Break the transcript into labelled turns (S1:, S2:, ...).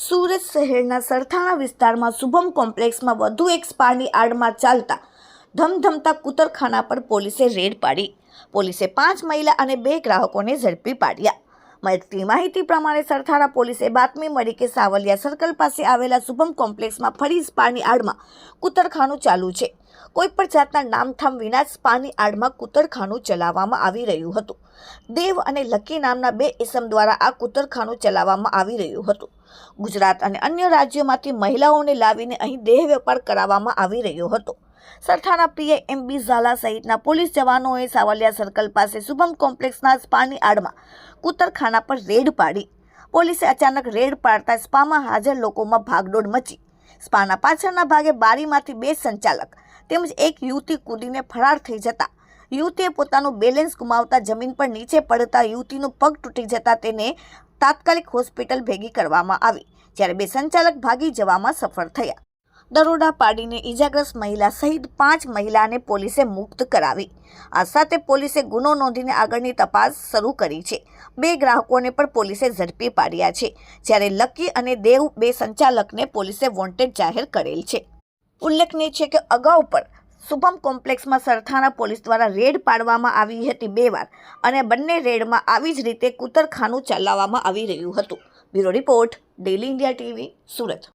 S1: સુરત શહેરના સરથાણા વિસ્તારમાં શુભમ કોમ્પ્લેક્સમાં વધુ એક સ્પાની આડમાં ચાલતા ધમધમતા કૂતરખાના પર પોલીસે રેડ પાડી. પોલીસે 5 મહિલા અને 2 ગ્રાહકોને ઝડપી પાડ્યા. મળતી માહિતી પ્રમાણે સરથાણા પોલીસે બાતમી મળી કે સાવલિયા સર્કલ પાસે આવેલા શુભમ કોમ્પ્લેક્સમાં ફરી સ્પાની આડમાં કૂતરખાનું ચાલુ છે. કોઈ પણ જાતના નામઠામ વિના સ્પાની આડમાં કૂતરખાનું ચલાવવામાં આવી રહ્યું હતું. દેવ અને લકી નામના 2 ઇસમ દ્વારા આ કૂતરખાનું ચલાવવામાં આવી રહ્યું હતું. ગુજરાત અને અન્ય રાજ્યોમાંથી મહિલાઓને લાવીને અહીં દેહ વેપાર કરાવવામાં આવી રહ્યો હતો. સરથાણા પીઆઈ એમ.બી. ઝાલા સહિતના પોલીસ જવાનોએ સાવલિયા સર્કલ પાસે શુભમ કોમ્પ્લેક્સના સ્પાની આડમાં કૂતરખાના પર રેડ પાડી. પોલીસે અચાનક રેડ પાડતા સ્પામાં હાજર લોકોમાં ભાગદોડ મચી. સ્પાના પાછળના ભાગે બારીમાંથી 2 સંચાલક તેમજ એક યુવતી કૂદીને ફરાર થઈ જતા યુવતીએ પોતાનું બેલેન્સ ગુમાવતા જમીન પર નીચે પડતા યુવતીનું પગ તૂટી જતા તેને તાત્કાલિક હોસ્પિટલ ભેગી કરવામાં આવી, જ્યારે 2 સંચાલક ભાગી જવામાં સફળ થયા. દરોડા પાડીને ઈજાગ્રસ્ત મહિલા સહિત 5 મહિલાને પોલીસે મુક્ત કરાવી. આ સાથે પોલીસે ગુનો નોંધીને આગળની તપાસ શરૂ કરી છે. 2 ગ્રાહકોને પણ પોલીસે ઝડપી પાડ્યા છે, જ્યારે લકી અને દેવ 2 સંચાલકને પોલીસે વોન્ટેડ જાહેર કરેલ છે. ઉલ્લેખનીય છે કે અગાઉ પણ શુભમ કોમ્પ્લેક્સમાં સરથાણા પોલીસ દ્વારા રેડ પાડવામાં આવી હતી 2 વાર અને બંને રેડમાં આવી જ રીતે કૂતરખાનું ચલાવવામાં આવી રહ્યું હતું. Bureau report, daily India TV, Surat.